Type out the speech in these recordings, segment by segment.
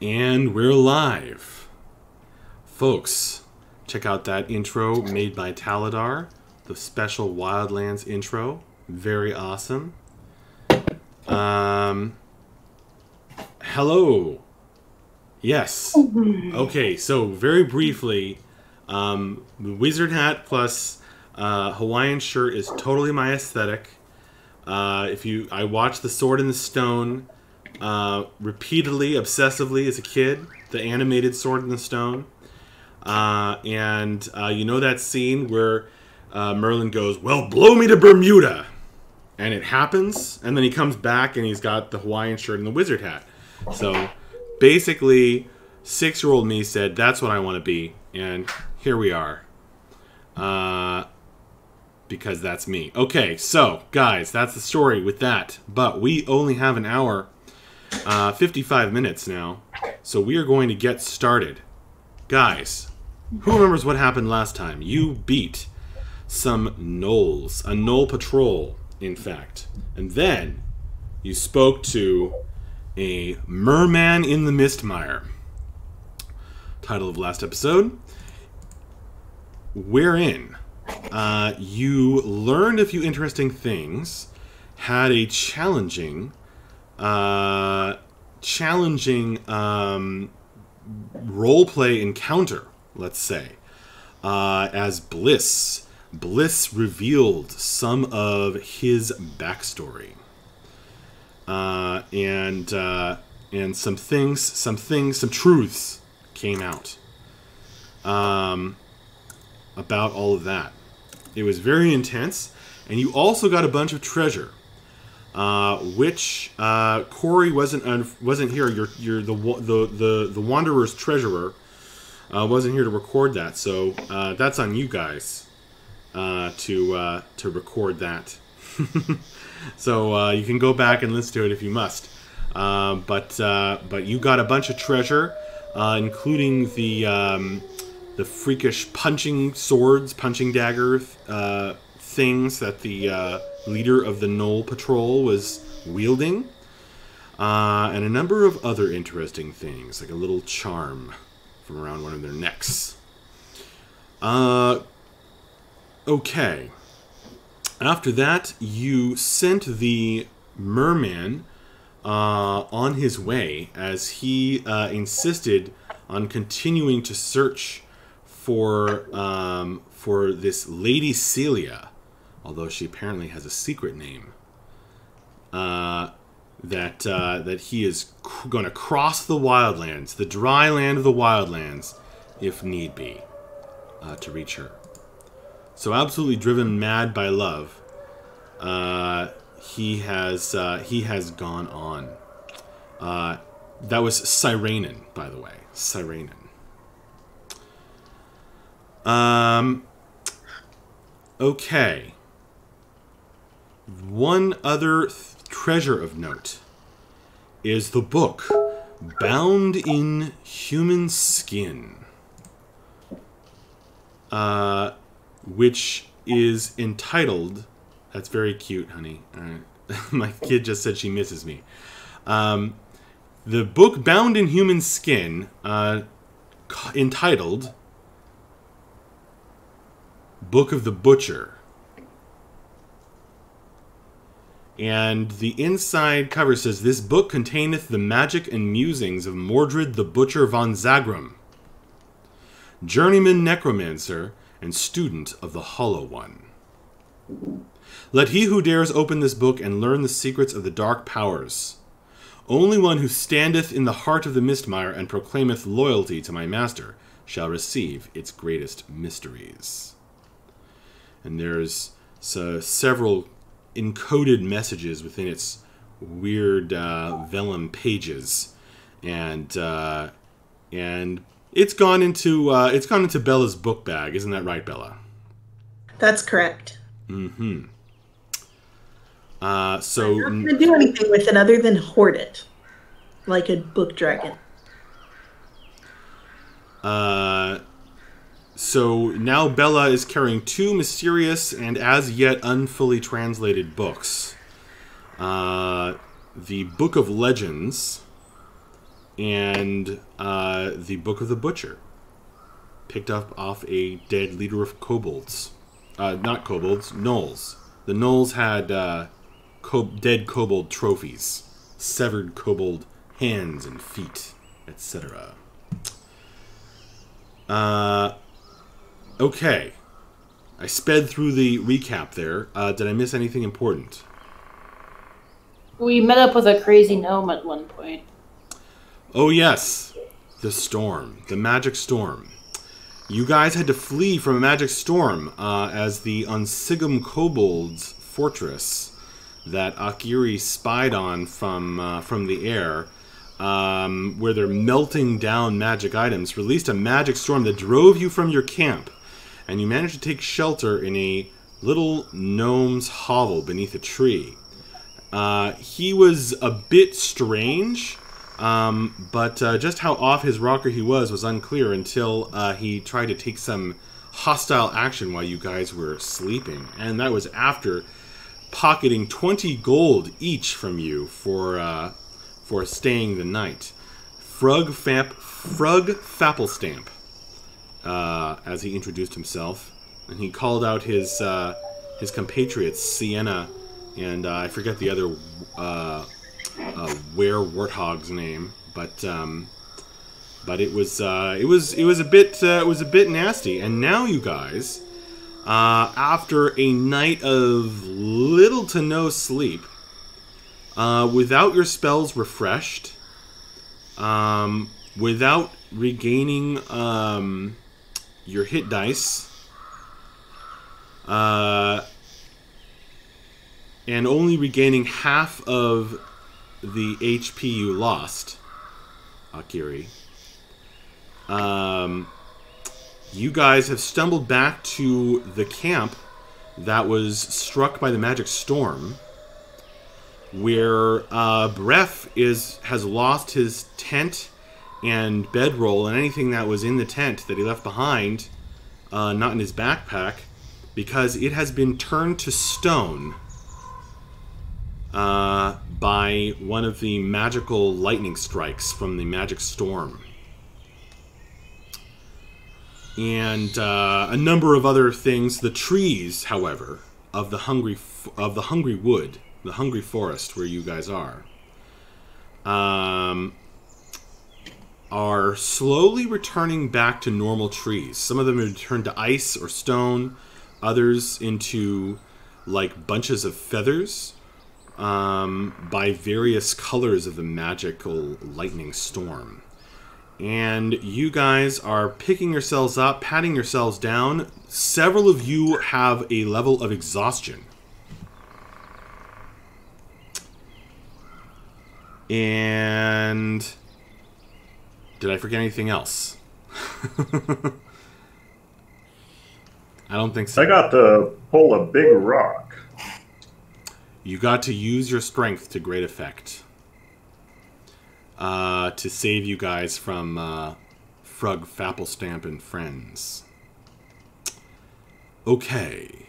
And we're live. Folks, check out that intro made by Taladar, the special Wildlands intro. Very awesome. Hello. Yes. Okay, so very briefly, wizard hat plus Hawaiian shirt is totally my aesthetic. I watched The Sword in the Stone repeatedly, obsessively as a kid, the animated Sword in the Stone. You know that scene where Merlin goes, "Well, blow me to Bermuda!" And it happens, and then he comes back and he's got the Hawaiian shirt and the wizard hat. So basically, 6-year-old me said, that's what I want to be, and here we are. Because that's me. Okay, so, guys, that's the story with that. But we only have an hour, 55 minutes now, so we are going to get started. Guys, who remembers what happened last time? You beat some gnolls, a gnoll patrol, in fact. And then you spoke to a merman in the Mistmire. Title of last episode. Wherein you learned a few interesting things, had a challenging roleplay encounter, let's say, as Bliss revealed some of his backstory, and some truths came out about all of that. It was very intense, and you also got a bunch of treasure, which Corey wasn't here. You're the Wanderer's treasurer wasn't here to record that, so that's on you guys to record that. So you can go back and listen to it if you must. But you got a bunch of treasure, including the freakish punching swords, punching dagger things that the leader of the Gnoll Patrol was wielding, and a number of other interesting things, like a little charm from around one of their necks. Okay. After that, you sent the merman on his way, as he insisted on continuing to search for this Lady Celia, although she apparently has a secret name. That he is going to cross the Wildlands, the dry land of the Wildlands, if need be, to reach her. So absolutely driven mad by love, he has gone on. That was Cyranen, by the way. Cyranen. Okay. One other treasure of note is the book Bound in Human Skin, which is entitled... That's very cute, honey. My kid just said she misses me. The book Bound in Human Skin, entitled Book of the Butcher. And the inside cover says, "This book containeth the magic and musings of Mordred the Butcher von Zagrum, journeyman necromancer and student of the Hollow One. Let he who dares open this book and learn the secrets of the dark powers. Only one who standeth in the heart of the Mistmire and proclaimeth loyalty to my master shall receive its greatest mysteries." And there's several encoded messages within its weird vellum pages, and it's gone into Bella's book bag, isn't that right, Bella? That's correct. Mm-hmm. So I'm not going to do anything with it other than hoard it, like a book dragon. So now Bella is carrying 2 mysterious and as yet unfully translated books. The Book of Legends and the Book of the Butcher, picked up off a dead leader of kobolds. Not kobolds, gnolls. The gnolls had dead kobold trophies, severed kobold hands and feet, etc. Okay. I sped through the recap there. Did I miss anything important? We met up with a crazy gnome at one point. Oh yes, the storm, the magic storm. You guys had to flee from a magic storm as the Unsigum kobolds fortress that Akiri spied on from the air, where they're melting down magic items, released a magic storm that drove you from your camp, and you managed to take shelter in a little gnome's hovel beneath a tree. He was a bit strange, but just how off his rocker he was unclear until he tried to take some hostile action while you guys were sleeping. And that was after pocketing 20 gold each from you for staying the night. Frug Fapplestamp, as he introduced himself. And he called out his compatriots, Sienna, and I forget the other were-warthog's name, but it was a bit nasty. And now you guys, after a night of little to no sleep, without your spells refreshed, without regaining your hit dice, and only regaining half of the HP you lost, Akiri, you guys have stumbled back to the camp that was struck by the magic storm, where Bref has lost his tent and bedroll and anything that was in the tent that he left behind, not in his backpack, because it has been turned to stone by one of the magical lightning strikes from the magic storm. And a number of other things. The trees, however, of the hungry wood, the hungry forest where you guys are slowly returning back to normal trees. Some of them have turned to ice or stone, others into like bunches of feathers, by various colors of the magical lightning storm. And you guys are picking yourselves up, patting yourselves down. Several of you have a level of exhaustion. And did I forget anything else? I don't think so. I got to pull a big rock. You got to use your strength to great effect to save you guys from Frug Fapplestamp and friends. Okay.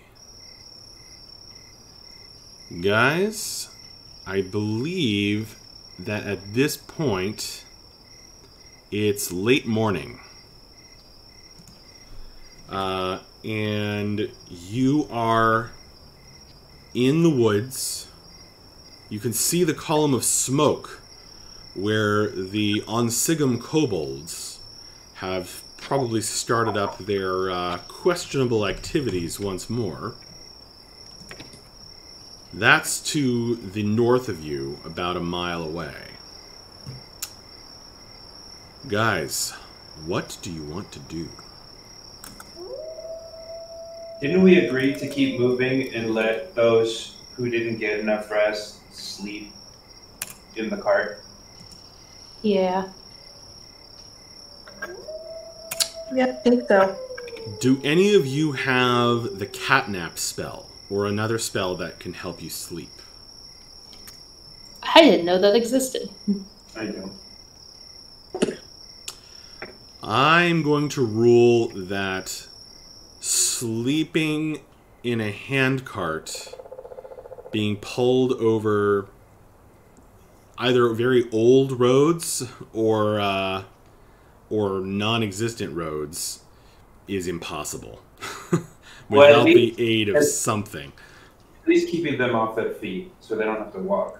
Guys, I believe that at this point it's late morning. And you are in the woods. You can see the column of smoke where the Onsigum kobolds have probably started up their questionable activities once more. That's to the north of you, about a mile away. Guys, what do you want to do? Didn't we agree to keep moving and let those who didn't get enough rest sleep in the cart? Yeah. Yeah, I think so. Do any of you have the catnap spell, or another spell that can help you sleep? I didn't know that existed. I don't. I'm going to rule that sleeping in a handcart, being pulled over either very old roads or non-existent roads is impossible without the aid of something. At least keeping them off their feet so they don't have to walk.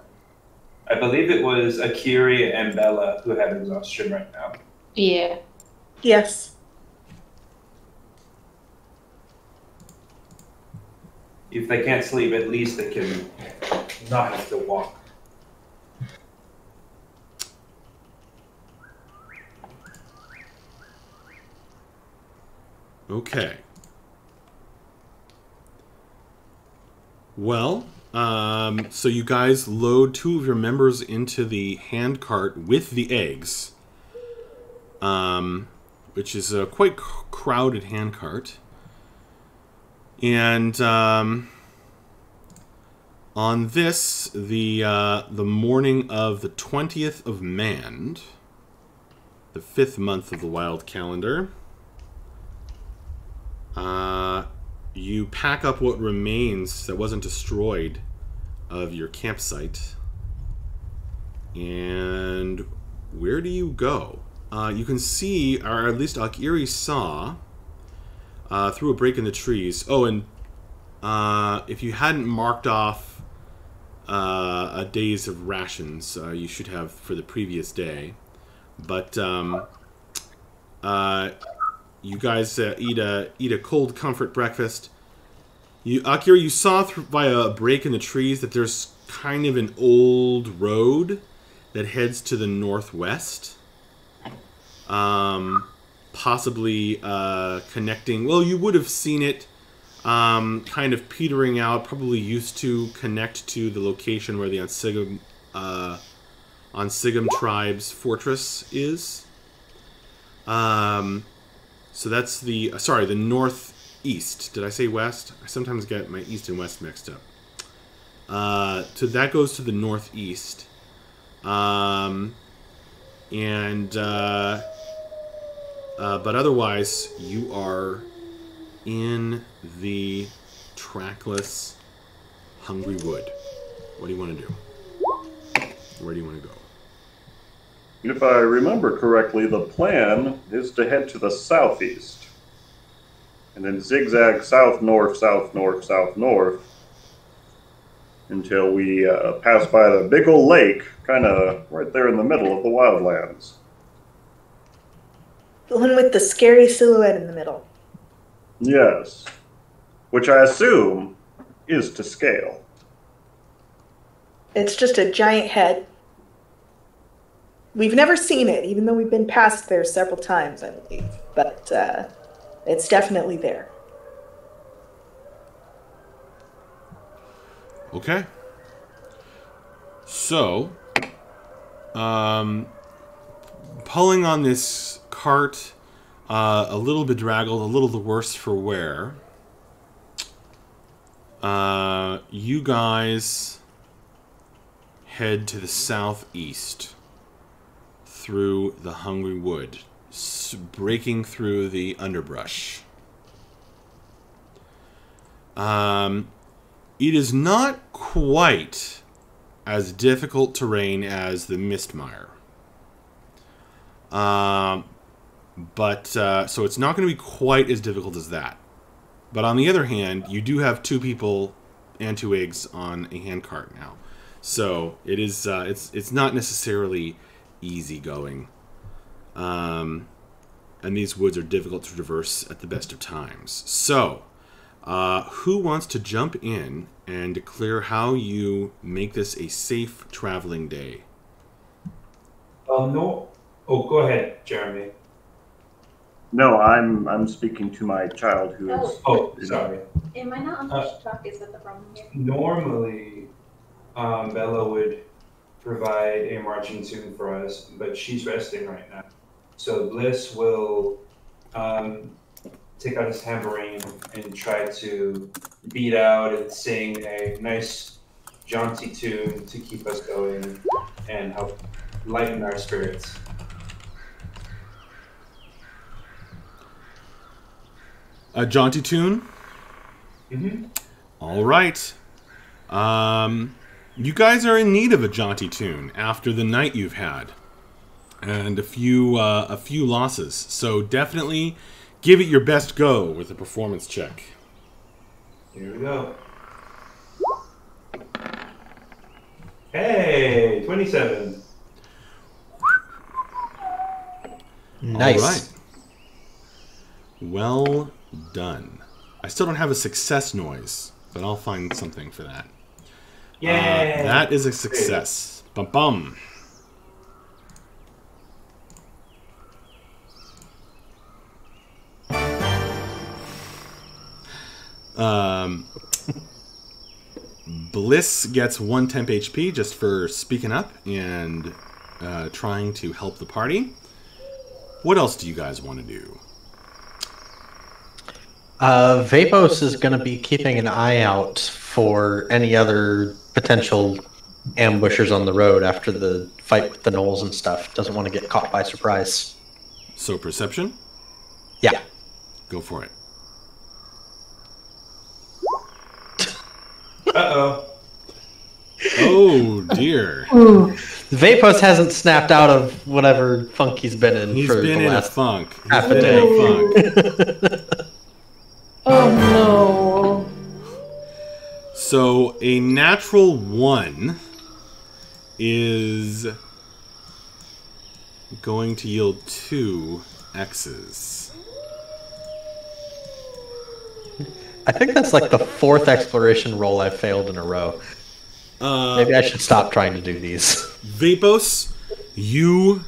I believe it was Akiri and Bella who have exhaustion right now. Yeah. Yes. If they can't sleep, at least they can not have to walk. Okay. Well, so you guys load 2 of your members into the handcart with the eggs, which is a quite crowded handcart. And on this, the morning of the 20th of Mand, the 5th month of the wild calendar, you pack up what remains that wasn't destroyed of your campsite. And where do you go? You can see, or at least Akiri saw, through a break in the trees. Oh, and if you hadn't marked off a days of rations, you should have for the previous day. But you guys eat a cold comfort breakfast. Akira, you saw via a break in the trees that there's kind of an old road that heads to the northwest. Possibly connecting. Well, you would have seen it kind of petering out. Probably used to connect to the location where the Onsigam tribe's fortress is. So that's the northeast. Did I say west? I sometimes get my east and west mixed up. So that goes to the northeast. But otherwise, you are in the trackless Hungry Wood. What do you want to do? Where do you want to go? If I remember correctly, the plan is to head to the southeast. And then zigzag south, north, south, north, south, north. Until we pass by the big old lake, kind of right there in the middle of the Wildlands. The one with the scary silhouette in the middle. Yes. Which I assume is to scale. It's just a giant head. We've never seen it, even though we've been past there several times, I believe. But it's definitely there. Okay. So, pulling on this cart, a little bedraggled, a little the worse for wear, you guys head to the southeast through the Hungry Wood, breaking through the underbrush. It is not quite as difficult terrain as the Mistmire. So it's not going to be quite as difficult as that. But on the other hand, you do have 2 people and 2 eggs on a handcart now. So it is it's not necessarily easy going. And these woods are difficult to traverse at the best of times. So, who wants to jump in and declare how you make this a safe traveling day? No. Oh, go ahead, Jeremy. No, I'm speaking to my child who is... Oh, sorry. Am I not on push talk? Is that the problem here? Normally, Bella would provide a marching tune for us, but she's resting right now. So Bliss will take out his tambourine and try to beat out and sing a nice jaunty tune to keep us going and help lighten our spirits. A jaunty tune? Mm-hmm. All right. You guys are in need of a jaunty tune after the night you've had. And a few losses. So definitely give it your best go with a performance check. Here we go. Hey, 27. Nice. All right. Well done. I still don't have a success noise, but I'll find something for that. Yay! That is a success. Bum bum. Bliss gets 1 temp HP just for speaking up and trying to help the party. What else do you guys want to do? Vapos is going to be keeping an eye out for any other potential ambushers on the road after the fight with the gnolls and stuff. Doesn't want to get caught by surprise. So perception? Yeah. Go for it. Uh-oh. Oh, dear. Vapos hasn't snapped out of whatever funk he's been in He's for been the in a last funk. He's half a been day. in a funk. Oh no. So a natural 1 is going to yield 2 X's. I think that's like the 4th exploration roll I've failed in a row. Maybe I should stop trying to do these. Vapos, you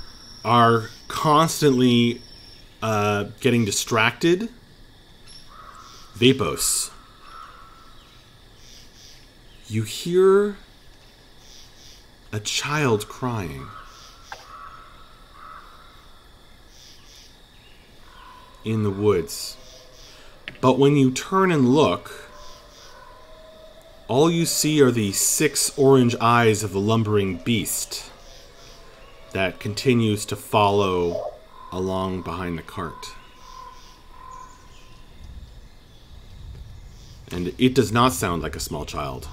are constantly getting distracted. Vapos, you hear a child crying. In the woods. But when you turn and look, all you see are the 6 orange eyes of the lumbering beast that continues to follow along behind the cart. And it does not sound like a small child.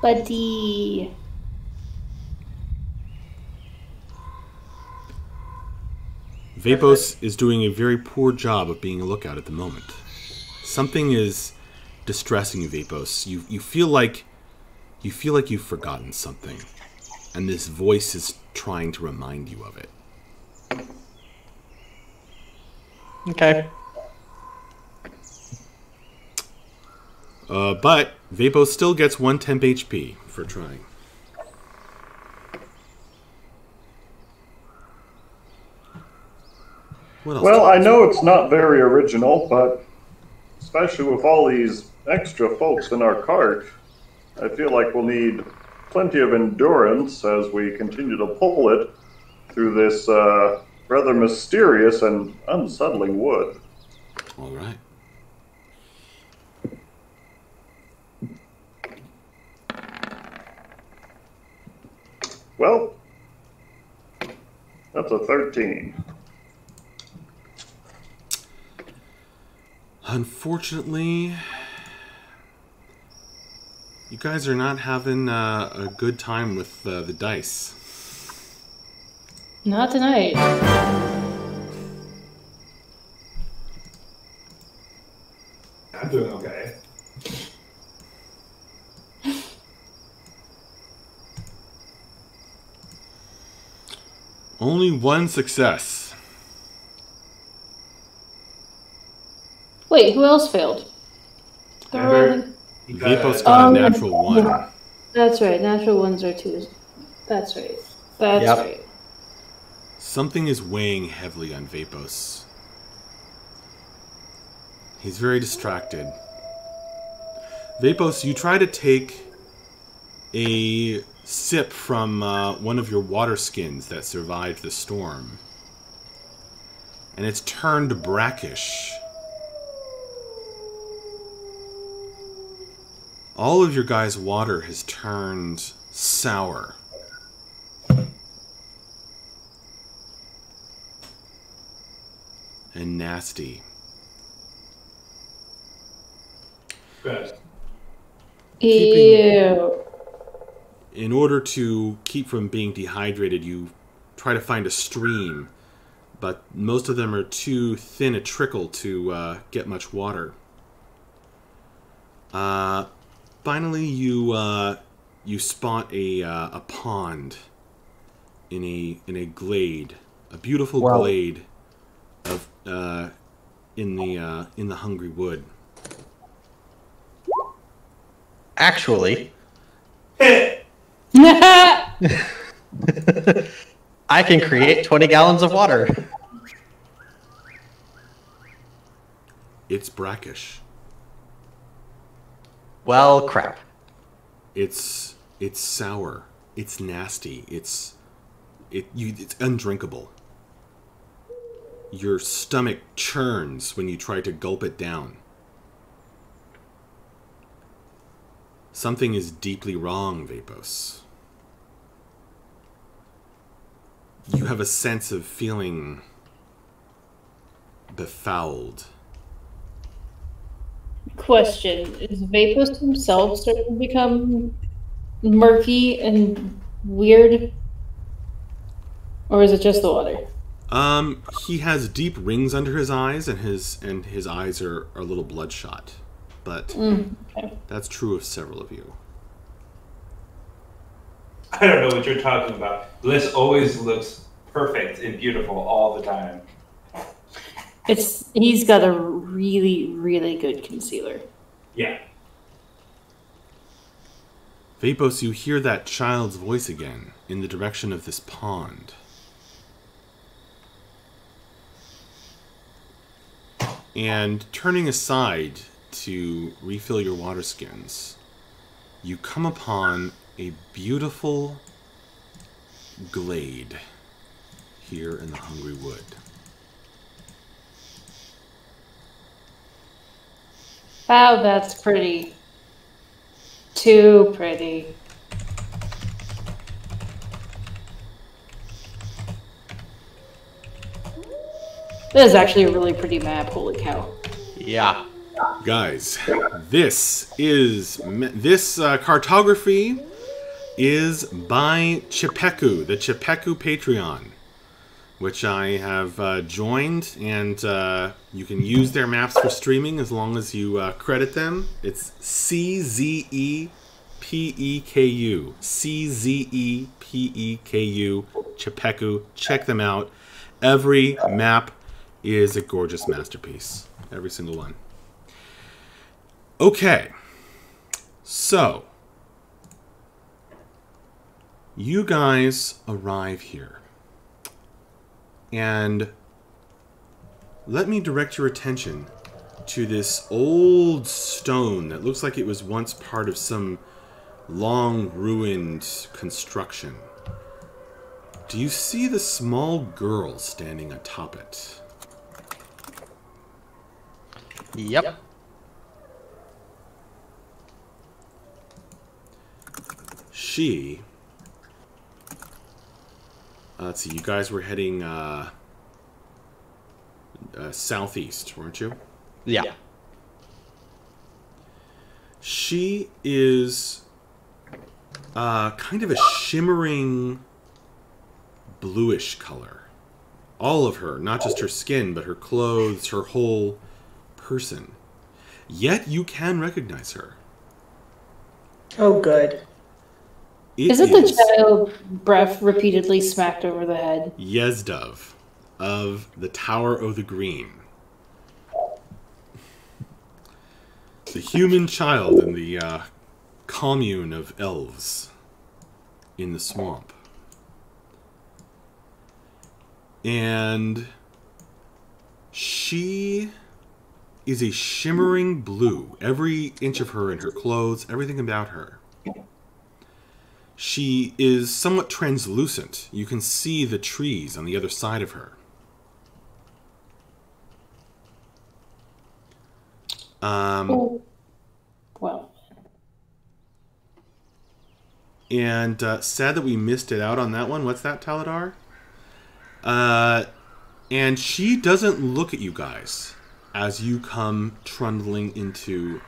Buddy. Vapos is doing a very poor job of being a lookout at the moment. Something is distressing you, Vapos. You feel like you've forgotten something, and this voice is trying to remind you of it. Okay. But Vapos still gets 1 temp HP for trying. What else? Well, I know it's not very original, but especially with all these extra folks in our cart, I feel like we'll need plenty of endurance as we continue to pull it through this rather mysterious and unsettling wood. All right. Well, that's a 13. Unfortunately, you guys are not having a good time with the dice. Not tonight. I'm doing okay. Only 1 success. Wait, who else failed? Remember? You Vapos got got a natural 1. That's right. Natural 1s are 2s. That's right. That's Yep. right. Something is weighing heavily on Vapos. He's very distracted. Vapos, you try to take a sip from one of your water skins that survived the storm, and it's turned brackish. All of your guys' water has turned sour. And nasty. Best. Keeping- Ew. in order to keep from being dehydrated, you try to find a stream, but most of them are too thin a trickle to get much water. Finally, you spot a pond in a glade, a beautiful glade of in the Hungry Wood. Actually, I can create 20 gallons of water. It's brackish. Well, crap. It's sour. It's nasty. It's undrinkable. Your stomach churns when you try to gulp it down. Something is deeply wrong, Vapos. You have a sense of feeling befouled. Question: is Vapos himself starting to become murky and weird, or is it just the water? He has deep rings under his eyes, and his eyes are a little bloodshot. But Okay. that's true of several of you. I don't know what you're talking about. Bliss always looks perfect and beautiful all the time. He's got a really, really good concealer. Yeah. Vapos, you hear that child's voice again in the direction of this pond. And turning aside to refill your water skins, you come upon a beautiful glade here in the Hungry Wood. Wow, that's pretty. Too pretty. That is actually a really pretty map, holy cow. Yeah. Guys, this cartography is by Chipeku, the Chipeku Patreon, which I have joined, and you can use their maps for streaming as long as you credit them. It's CZEPEKU, CZEPEKU, Chipeku. Check them out. Every map is a gorgeous masterpiece. Every single one. Okay, so you guys arrive here, and let me direct your attention to this old stone that looks like it was once part of some long ruined construction. Do you see the small girl standing atop it? Yep. She... let's see, you guys were heading southeast, weren't you? Yeah. She is kind of a shimmering bluish color. All of her, not just her skin, but her clothes, her whole person. Yet you can recognize her. Oh, good. Is it the child breath repeatedly smacked over the head? Yezdov of the Tower of the Green. The human child in the commune of elves in the swamp. And she is a shimmering blue. Every inch of her and her clothes, everything about her. She is somewhat translucent. You can see the trees on the other side of her. Well. And sad that we missed it out on that one. What's that, Taladar? And she doesn't look at you guys as you come trundling into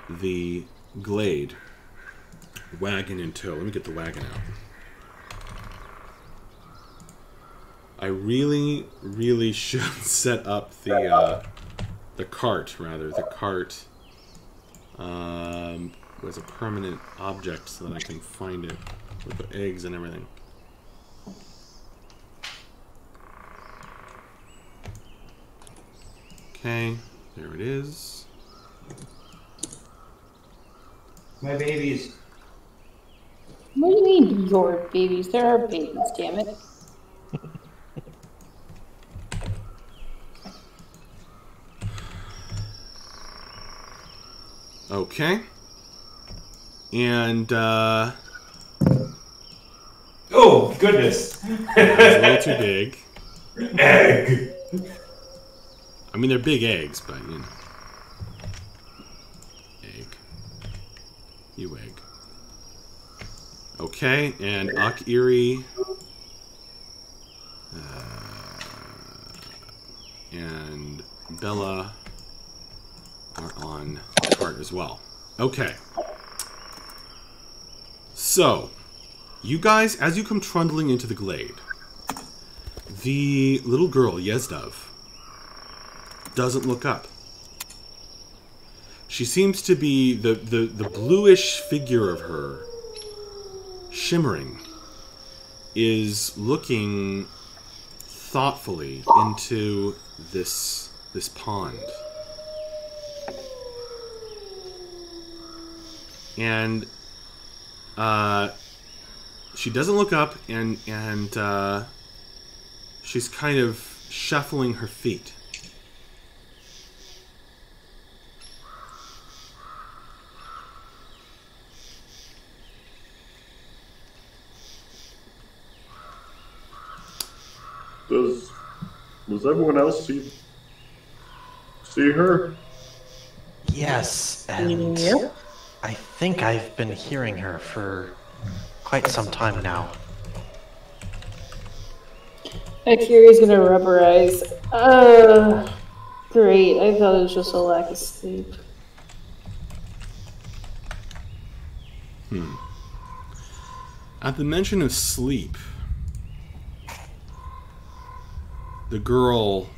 the glade. Wagon in tow. Let me get the wagon out. I really, really should set up the cart, rather. The cart was a permanent object so that I can find it with the eggs and everything. Okay, there it is. My babies. What do you mean, your babies? There are babies, damn it. Okay. And, Oh, goodness. it's a little too big. Egg. I mean, they're big eggs, but, you know. Egg. You egg. Okay, and Akiri. And Bella are on the cart as well. Okay. So, you guys, as you come trundling into the glade, the little girl, Yezdov, doesn't look up. She seems to be the bluish figure of her, shimmering, is looking thoughtfully into this pond. And she doesn't look up, and she's kind of shuffling her feet. Does everyone else see her? Yes, and Yep. I think I've been hearing her for quite some time now. Akiri's gonna rub her eyes. Great. I thought it was just a lack of sleep. At the mention of sleep, the girl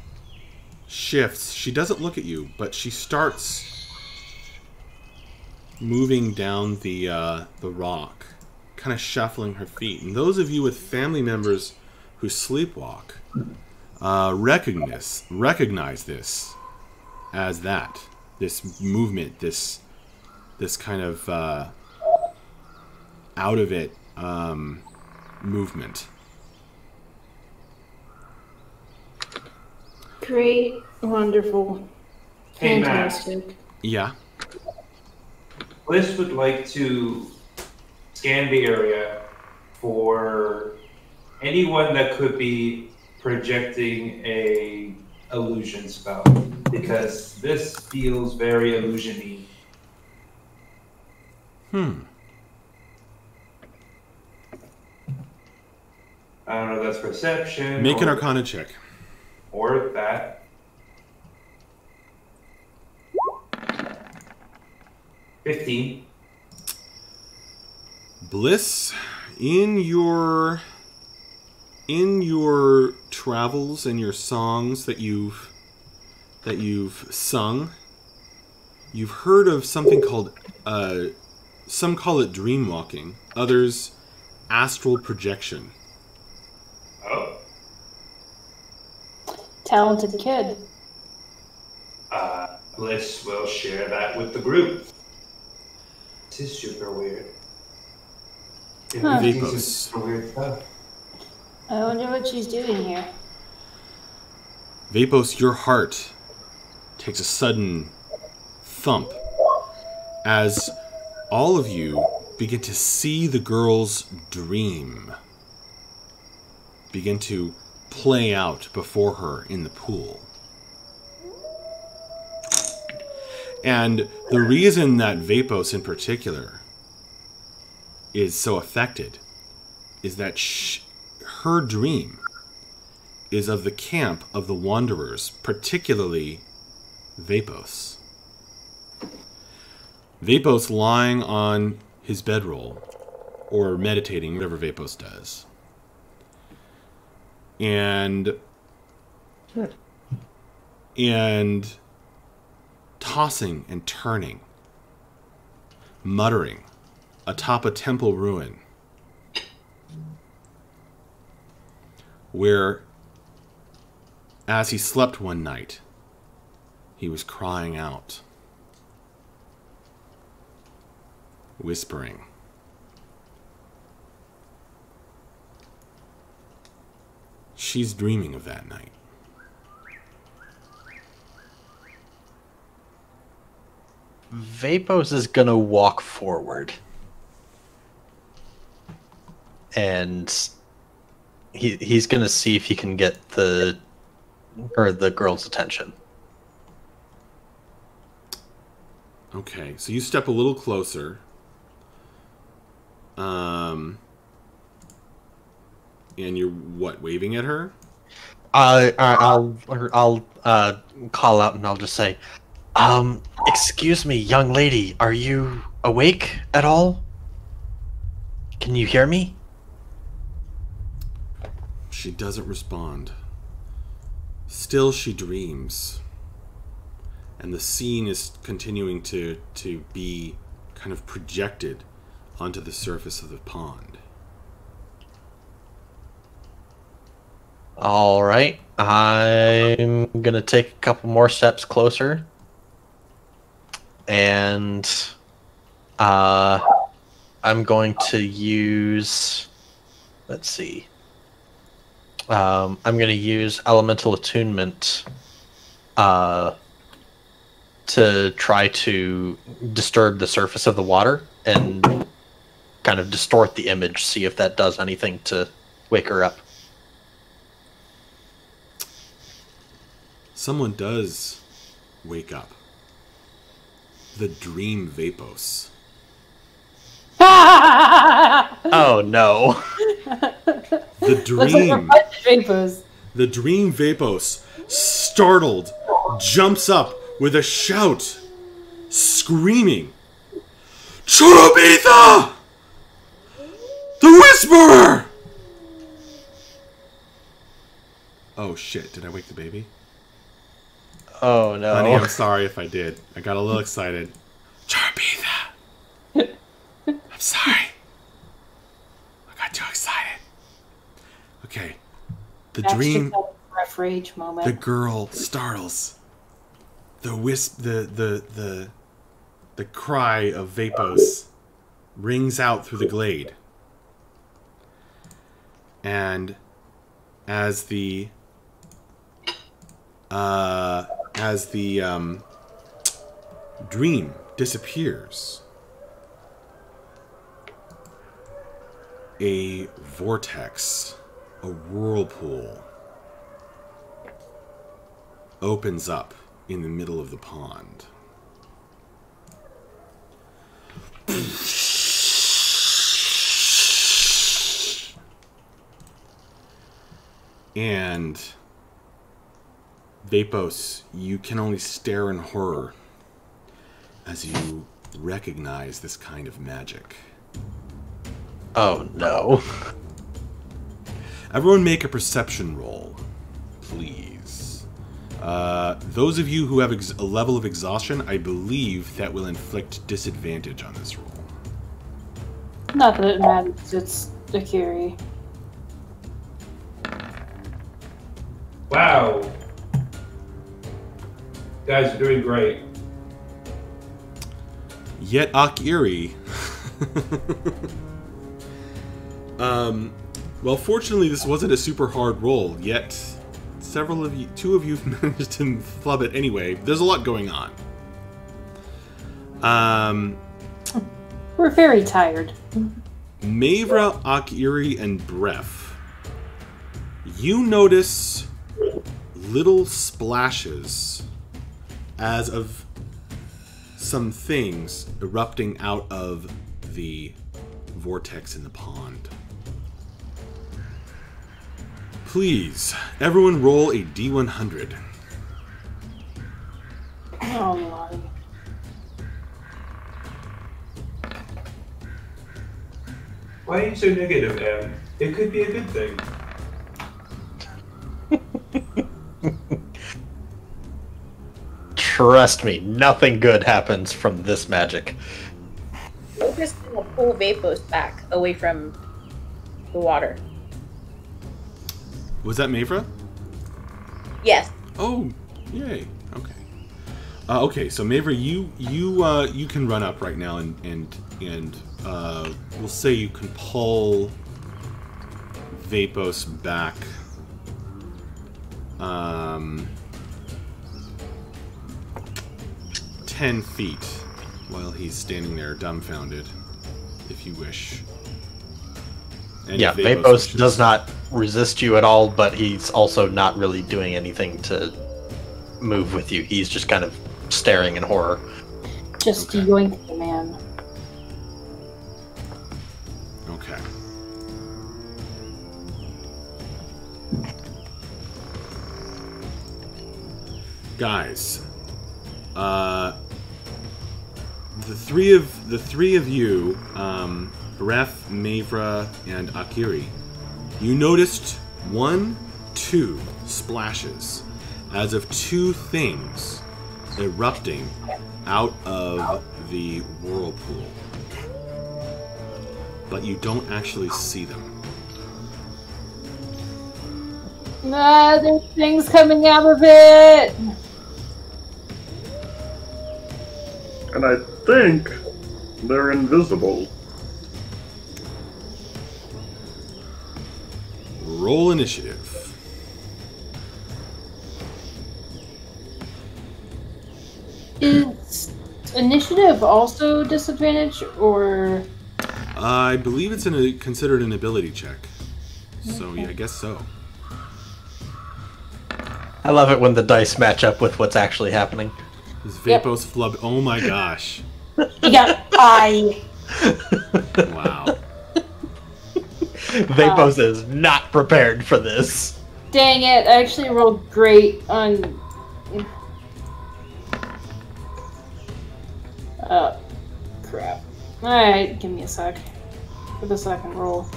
shifts. She doesn't look at you, but she starts moving down the rock, kind of shuffling her feet. And those of you with family members who sleepwalk recognize this as this movement, this kind of out of it movement. Great. Wonderful. Hey, Matt. Fantastic. Yeah. Bliss would like to scan the area for anyone that could be projecting a illusion spell, because this feels very illusion-y. I don't know if that's perception. Make an or- Arcana check. Or that. 15. Bliss, in your travels and your songs that you've sung, you've heard of something called some call it dream walking, others astral projection. Oh. Talented kid. Bliss will share that with the group. This is super weird. Huh. This Vapos. is super weird stuff. I wonder what she's doing here. Vapos, your heart takes a sudden thump as all of you begin to see the girl's dream begin to play out before her in the pool. And the reason that Vapos in particular is so affected is that her dream is of the camp of the Wanderers, particularly Vapos. Vapos lying on his bedroll, or meditating, whatever Vapos does. And tossing and turning, muttering atop a temple ruin, where, as he slept one night, he was crying out, whispering. She's dreaming of that night. Vapos is gonna walk forward. And he's gonna see if he can get the girl's attention. Okay, so you step a little closer. And you're what, waving at her? I'll call out and I'll just say, excuse me, young lady, are you awake at all? Can you hear me? She doesn't respond. Still, she dreams. And the scene is continuing to be kind of projected onto the surface of the pond. All right, I'm gonna take a couple more steps closer, and I'm going to use. Let's see. I'm going to use elemental attunement to try to disturb the surface of the water and kind of distort the image. See if that does anything to wake her up. Someone does wake up. The dream Vapos. Oh no. The Looks like a dream. bunch of Vapos. The dream Vapos, startled, jumps up with a shout, screaming, Churubitha! The Whisperer! Oh shit, did I wake the baby? Oh no. Honey, I'm sorry if I did. I got a little excited. Churubitha! I'm sorry. I got too excited. Okay. The That's dream... just a rough rage moment. The girl startles. The cry of Vapos rings out through the glade. And as the dream disappears, a vortex, a whirlpool, opens up in the middle of the pond. And Vapos, you can only stare in horror as you recognize this kind of magic. Oh no. Everyone make a perception roll, please. Those of you who have a level of exhaustion, I believe that will inflict disadvantage on this roll. Not that it matters, it's a Curie. Wow. Guys are doing great. Yet Akiri... well, fortunately, this wasn't a super hard roll, yet two of you managed to flub it anyway. There's a lot going on. We're very tired. Mavra, Akiri, and Bref, you notice little splashes as of some things erupting out of the vortex in the pond. Please, everyone roll a D100. Oh, Lordy. Why are you so negative, Em? It could be a good thing. Trust me, nothing good happens from this magic. We're just gonna pull Vapos back away from the water. Was that Mavra? Yes. Oh, yay. Okay. Okay, so Mavra, you can run up right now and we'll say you can pull Vapos back 10 feet while he's standing there dumbfounded, if you wish. And Yeah, if Vapos wishes. does not resist you at all, but he's also not really doing anything to move with you. He's just kind of staring in horror. Just Okay. yoink the man. Okay. Guys, the three of you, Ref, Mavra, and Akiri, you noticed 2 splashes as of 2 things erupting out of the whirlpool, but you don't actually see them. Nah, there's things coming out of it! And I think they're invisible. Roll initiative. Is initiative also disadvantage, or... I believe it's considered an ability check. So yeah, I guess so. I love it when the dice match up with what's actually happening. This Yep. Vapos flub. Oh my gosh! You got I. Wow. Vapos is not prepared for this. Dang it, I actually rolled great on... Oh, crap. Alright, give me a sec. For the second roll.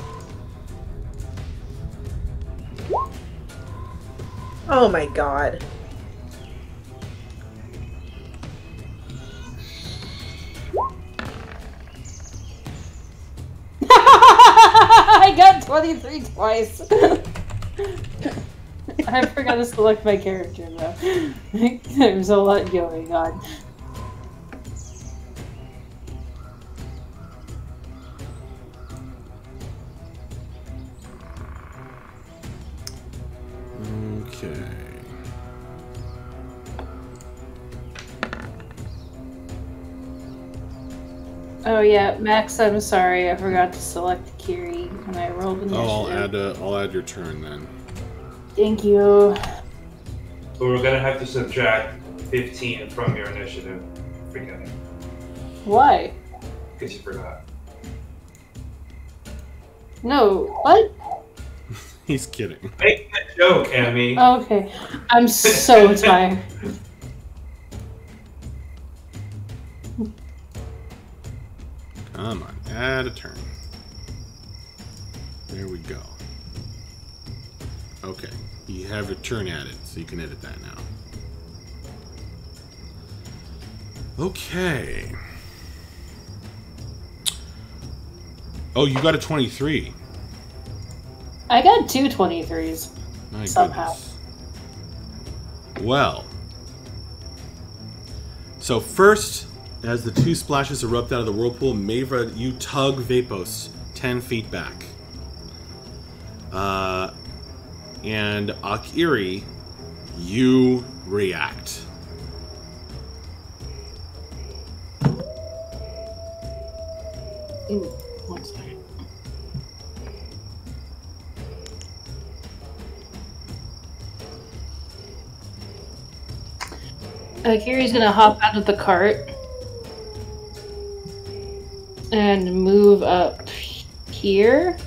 Oh my god. I got 23 twice. I forgot to select my character though. There's a lot going on. Okay. Oh yeah, Max, I'm sorry, I forgot to select Kiri when I rolled initiative. Oh, I'll add your turn then. Thank you. But we're gonna have to subtract 15 from your initiative. Forget it. Why? Because you forgot. No, what? He's kidding. Make that joke, Emmy. Okay, I'm so tired. Come on, add a turn. There we go. Okay, you have your turn added, so you can edit that now. Okay. Oh, you got a 23. I got 2 23s. My Somehow. goodness. Well. So first, as the 2 splashes erupt out of the whirlpool, Mavra, you tug Vapos 10 feet back. And Akiri, you react. One second. Kiri's gonna hop out of the cart and move up here.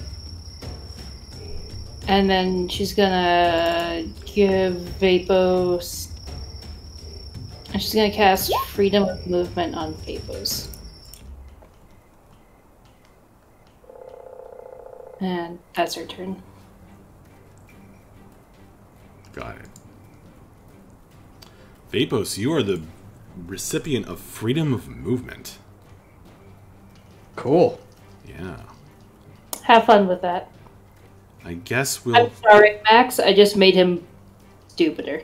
And then she's gonna give Vapos... and she's gonna cast Freedom of Movement on Vapos. And that's her turn. Got it. Vapos, you are the recipient of freedom of movement. Cool. Yeah. Have fun with that. I guess we'll... I'm sorry, Max. I just made him stupider.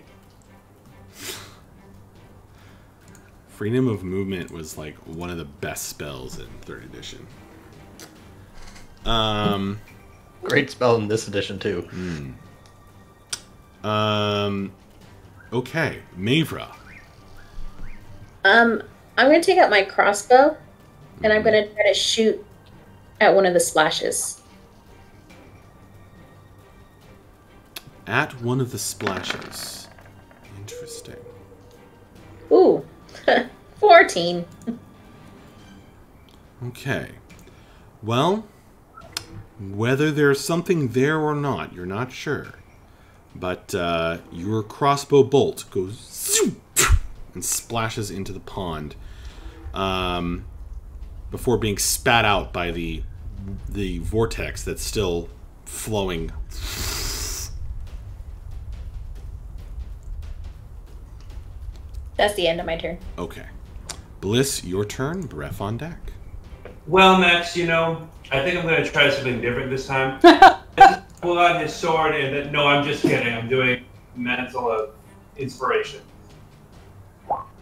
Freedom of movement was like one of the best spells in 3rd edition. Great spell in this edition too. Okay, Mavra. I'm gonna take out my crossbow, and I'm gonna try to shoot at one of the splashes. At one of the splashes. Interesting. Ooh, 14. Okay. Well, whether there's something there or not, you're not sure. But your crossbow bolt goes zoom, and splashes into the pond before being spat out by the vortex that's still flowing. That's the end of my turn. Okay. Bliss, your turn. Breath on deck. Well, Max, I think I'm going to try something different this time. Just pull out his sword and then, no, I'm just kidding. I'm doing Mantle of Inspiration.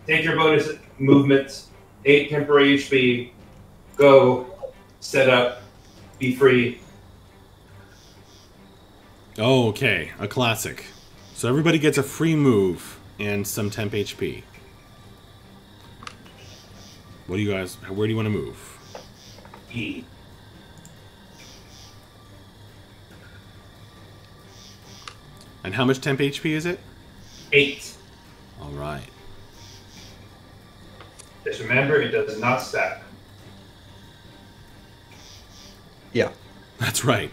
Take your bonus movements, 8 temporary HP, go, set up, be free. Oh, okay. A classic. So everybody gets a free move and some temp HP. What do you guys... Where do you want to move? E. And how much temp HP is it? 8. All right. Just remember, it does not stack. Yeah. That's right.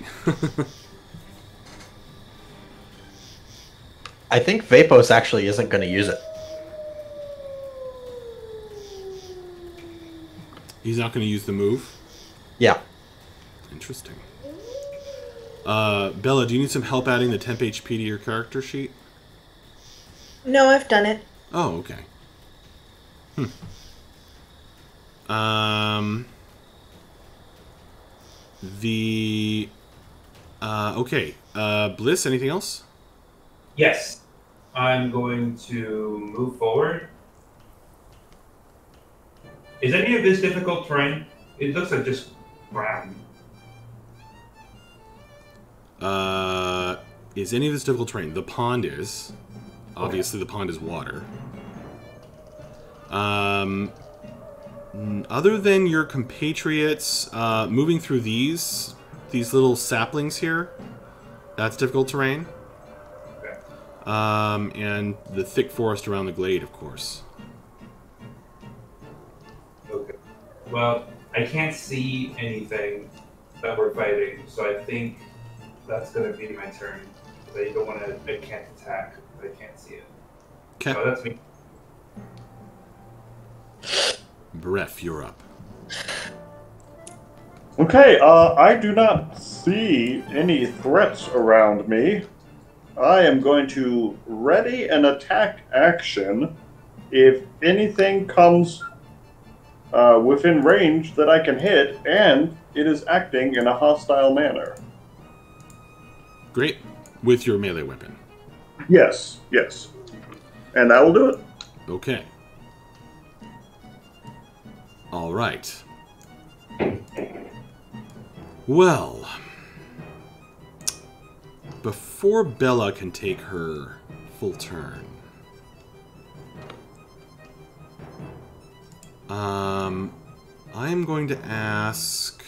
I think Vapos actually isn't going to use it. He's not going to use the move? Yeah. Interesting. Bella, do you need some help adding the temp HP to your character sheet? No, I've done it. Oh, okay. Okay. Bliss, anything else? Yes. I'm going to move forward. Is any of this difficult terrain? It looks like just ground. Is any of this difficult terrain? The pond is. Obviously, the pond is water. Other than your compatriots moving through these little saplings here, that's difficult terrain. Okay. And the thick forest around the glade, of course. Okay. Well, I can't see anything that we're fighting, so I think that's going to be my turn. I don't want to. I can't attack. I can't see it. Okay. So that's me. Bref, you're up. Okay, I do not see any threats around me. I am going to ready an attack action if anything comes within range that I can hit, and it is acting in a hostile manner. Great. With your melee weapon. Yes, yes. And that will do it. Okay. All right. Well, before Bella can take her full turn, I'm going to ask,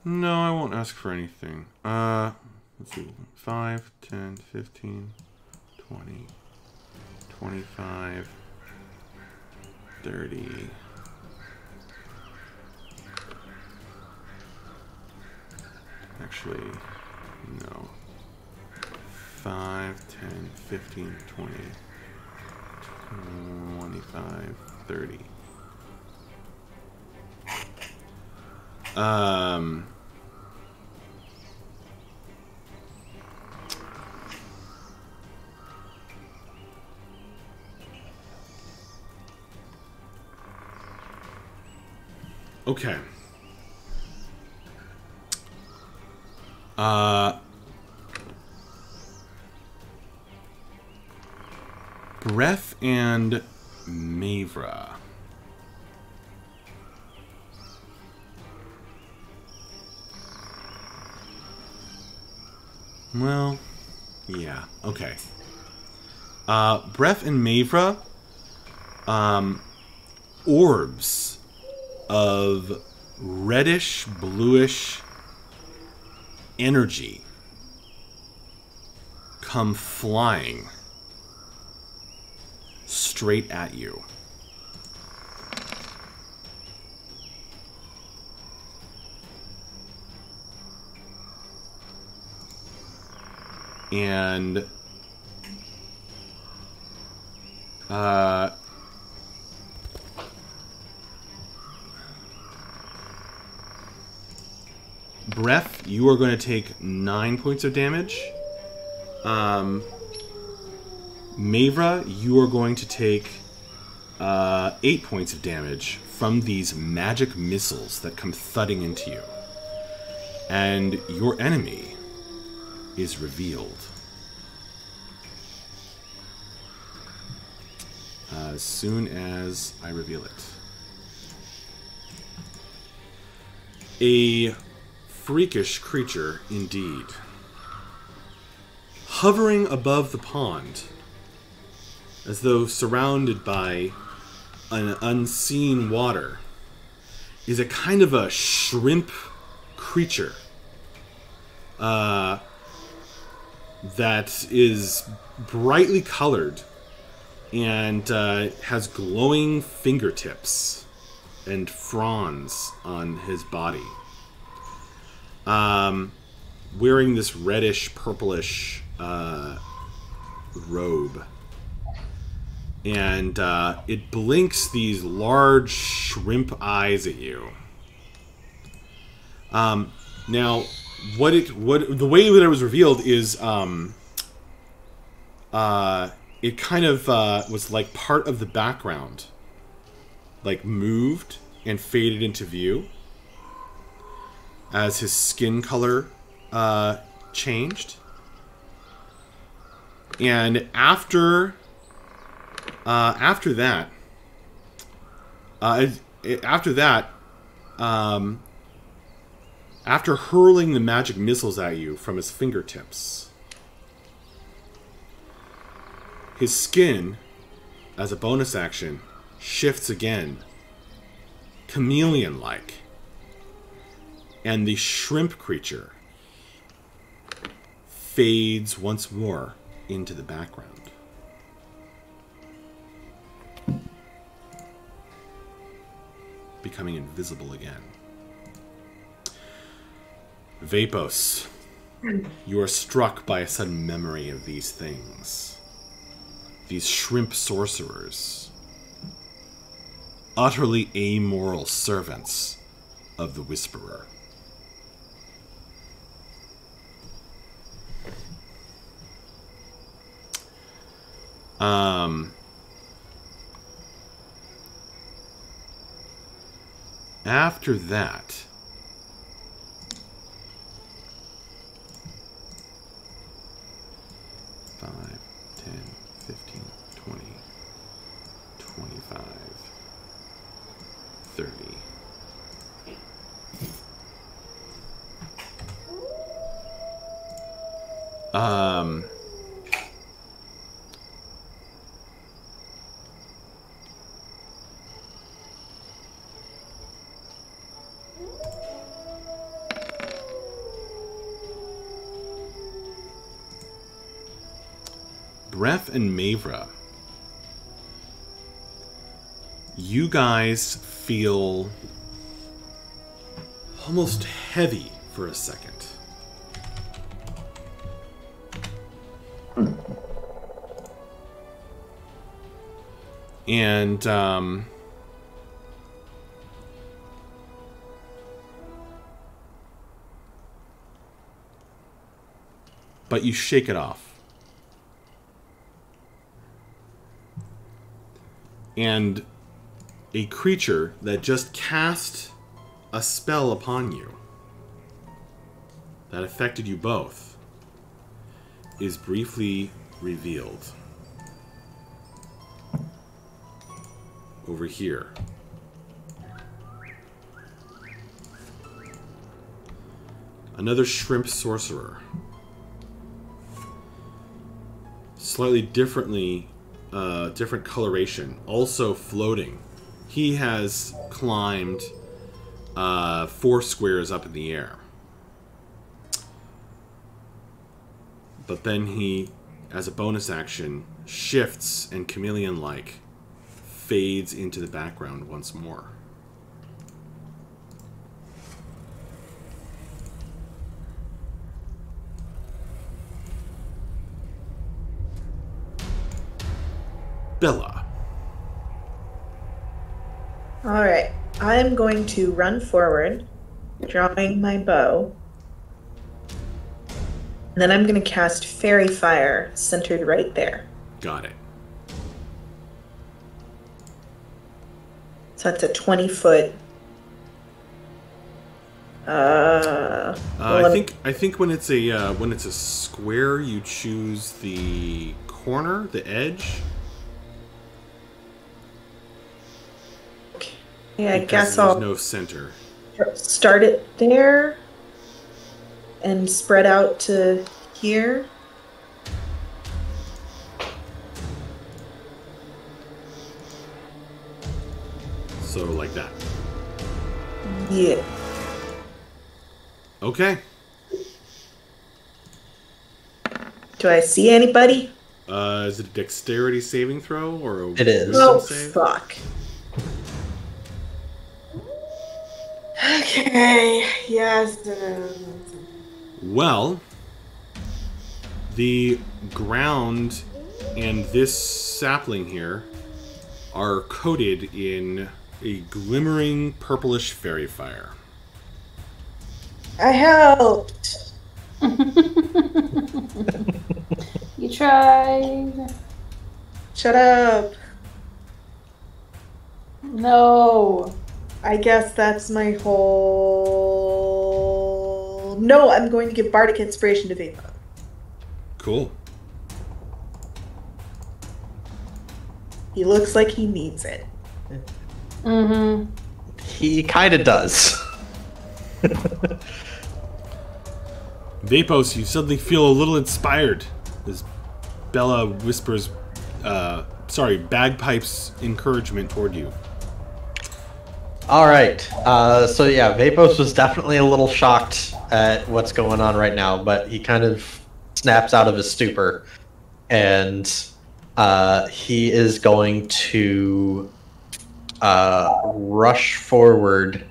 No, I won't ask for anything. Let's see. 5, 10, 15, 20, 25, 30. Actually, no. 5, 10, 15, 20, 25, 30. Okay. Breath and Mavra. Well, yeah, okay. Breath and Mavra, orbs of reddish, bluish energy come flying straight at you. And Breath, you are going to take 9 points of damage. Mavra, you are going to take 8 points of damage from these magic missiles that come thudding into you. And your enemy is revealed. As soon as I reveal it. A freakish creature indeed. Hovering above the pond, as though surrounded by an unseen water, is a kind of a shrimp creature that is brightly colored and has glowing fingertips and fronds on his body. Wearing this reddish, purplish robe. And it blinks these large shrimp eyes at you. Now, the way that it was revealed is it kind of was like part of the background, like moved and faded into view as his skin color changed. And after that, after hurling the magic missiles at you from his fingertips, his skin, as a bonus action, shifts again, chameleon-like, and the shrimp creature fades once more into the background. Becoming invisible again. Vapos, you are struck by a sudden memory of these things. These shrimp sorcerers. Utterly amoral servants of the Whisperer. After that, five, 10, 15, 20, 25, 30. Breath and Mavra, you guys feel almost heavy for a second. And but you shake it off. And a creature that just cast a spell upon you that affected you both is briefly revealed. Over here. Another shrimp sorcerer. Slightly different coloration. Also floating. He has climbed 4 squares up in the air. But then he, as a bonus action, shifts and chameleon-like fades into the background once more. Bella. All right. I'm going to run forward, drawing my bow. And then I'm going to cast Fairy Fire, centered right there. Got it. So that's a 20-foot. I think when it's a square, you choose the corner, the edge. Yeah, I Because guess there's I'll no center. start it there and spread out to here. So like that. Yeah. Okay. Do I see anybody? Is it a dexterity saving throw or a It is. wisdom Oh, save? fuck. Okay, yes. Well, the ground and this sapling here are coated in a glimmering purplish fairy fire. I helped. You tried. Shut up. No. I guess that's my whole... No, I'm going to give Bardic Inspiration to Vapor. Cool. He looks like he needs it. Mm-hmm. He kind of does. Vapos, you suddenly feel a little inspired as Bella whispers, bagpipes encouragement toward you. All right. So yeah, Vapos was definitely a little shocked at what's going on right now, but he kind of snaps out of his stupor, and he is going to rush forward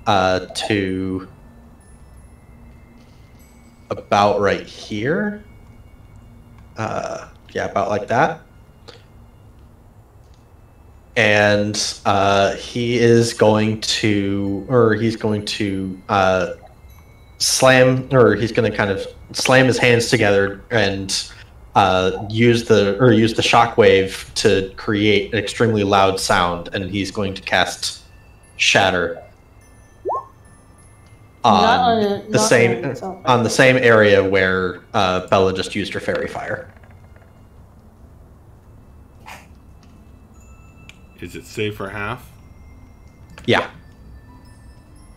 to about right here. Yeah, about like that. And he's going to slam, or he's going to kind of slam his hands together and use the shockwave to create an extremely loud sound, and he's going to cast Shatter on the same area where Bella just used her fairy fire. Is it safe for half? Yeah.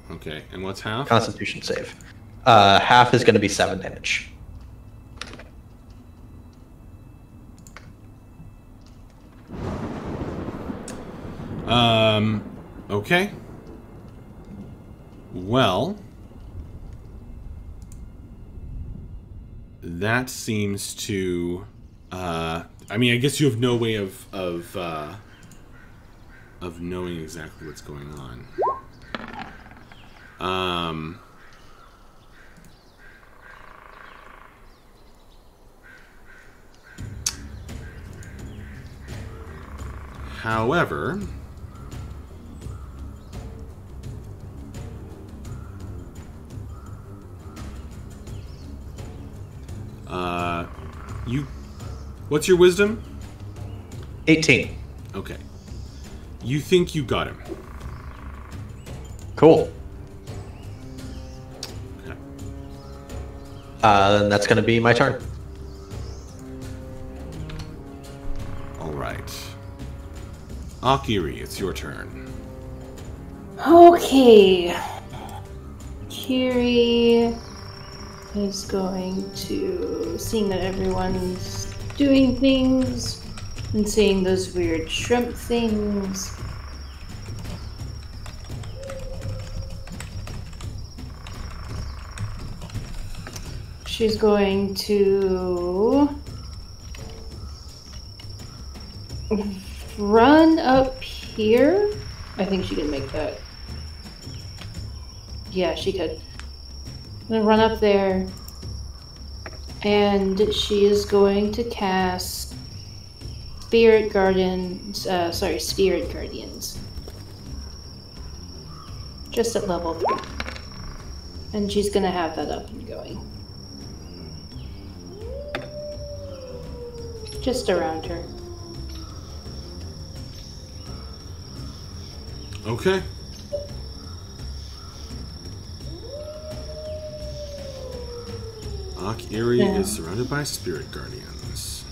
Okay, and what's half? Constitution save. Half is going to be 7 damage. Okay. Well, that seems to. I mean, I guess you have no way of knowing exactly what's going on. However, what's your wisdom? 18. Okay. You think you got him. Cool. Okay. Then that's going to be my turn. All right. Akiri, it's your turn. Okay. Kiri is going to, seeing that everyone's doing things and seeing those weird shrimp things. She's going to run up here. I think she can make that. Yeah, she could. I'm gonna run up there, and she is going to cast Spirit Guardians. Spirit Guardians. Just at level 3, and she's gonna have that up and going. Just around her. Okay. Akiri is surrounded by spirit guardians.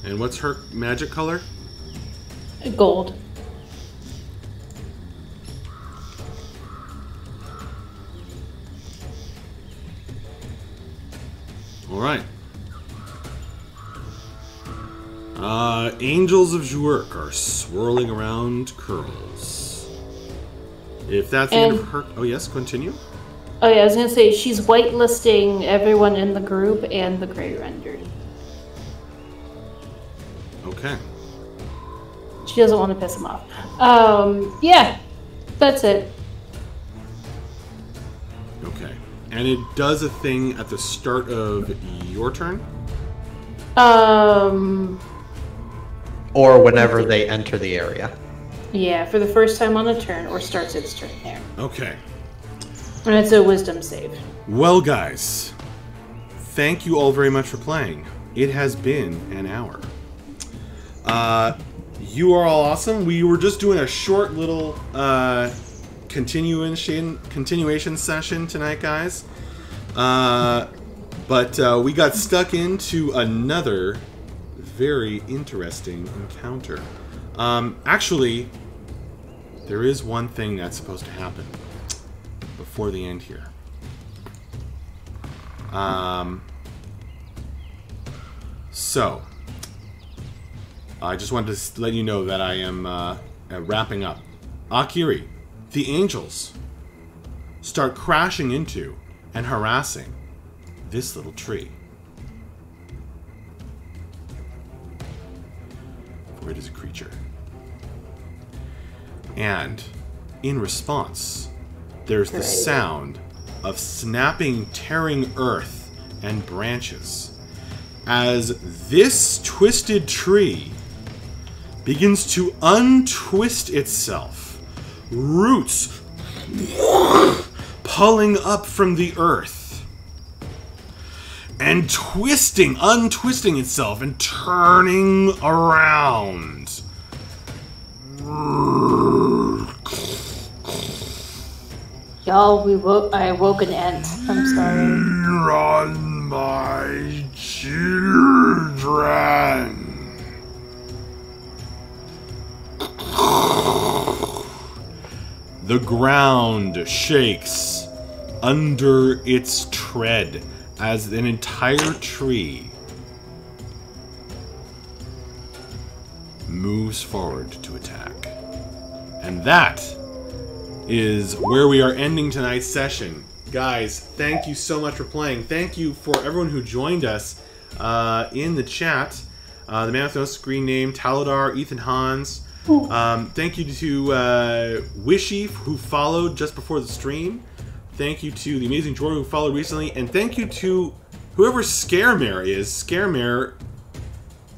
And what's her magic color? Gold. All right. Angels of Zhuerk are swirling around curls. If that's the end of her... Oh, yes, continue. Oh, yeah, I was going to say, she's whitelisting everyone in the group and the Grey Rendered. Okay. She doesn't want to piss him off. Yeah, that's it. Okay. And it does a thing at the start of your turn? Or whenever they enter the area. Yeah, for the first time on a turn, or starts its turn there. Okay. And it's a wisdom save. Well, guys, thank you all very much for playing. It has been an hour. You are all awesome. We were just doing a short little continuation session tonight, guys. But we got stuck into another very interesting encounter. Actually, there is one thing that's supposed to happen before the end here. So, I just wanted to let you know that I am wrapping up. Akiri, the angels start crashing into and harassing this little tree. For it is a creature. And in response, there's the sound of snapping, tearing earth and branches as this twisted tree begins to untwist itself, roots pulling up from the earth and untwisting itself and turning around. Y'all, I woke an ant. I'm sorry. On my children. The ground shakes under its tread as an entire tree moves forward to attack. And that is where we are ending tonight's session. Guys, thank you so much for playing. Thank you for everyone who joined us in the chat. The man with no screen name, Taladar, Ethan Hans. Thank you to Wishy, who followed just before the stream. Thank you to the Amazing Jordan, who followed recently. And thank you to whoever Scaremare is, Scaremare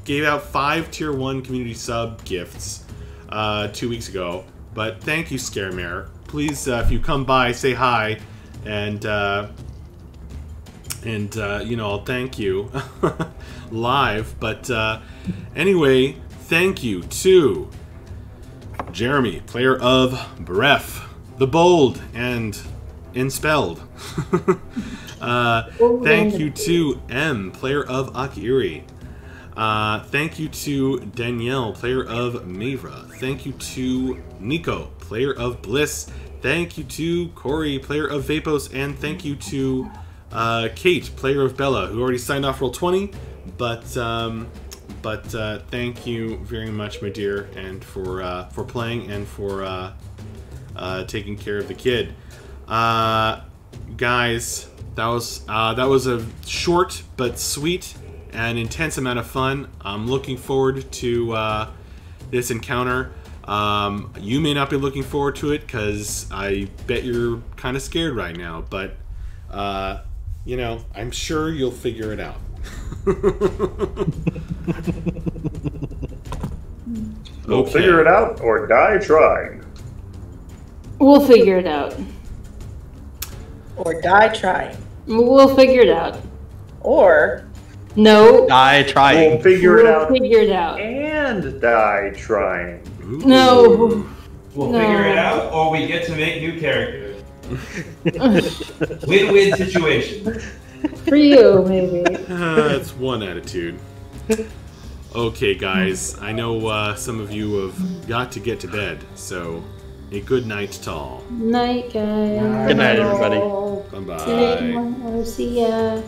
gave out 5 Tier 1 community sub gifts 2 weeks ago. But thank you, Scaremare. Please, if you come by, say hi, and you know, I'll thank you live. But anyway, thank you to Jeremy, player of Bref, the Bold and Inspelled. Thank you to M, player of Akiri. Thank you to Danielle, player of Mavra. Thank you to Nico, player of Bliss. Thank you to Corey, player of Vapos. And thank you to Kate, player of Bella, who already signed off Roll20. But thank you very much, my dear, and for playing and for taking care of the kid. Guys, that was a short but sweet and intense amount of fun. I'm looking forward to this encounter. You may not be looking forward to it because I bet you're kind of scared right now, but you know, I'm sure you'll figure it out. We'll figure it out or die trying. We'll figure it out. Or die trying. We'll figure it out. Or no. Die trying. We'll figure it out. Figure it out. And die trying. Ooh. No. We'll figure it out, or we get to make new characters. Win-win situation. For you, maybe. That's one attitude. Okay, guys. I know some of you have got to get to bed, so a good night to all. Night, guys. Good night, everybody. Bye-bye. See ya.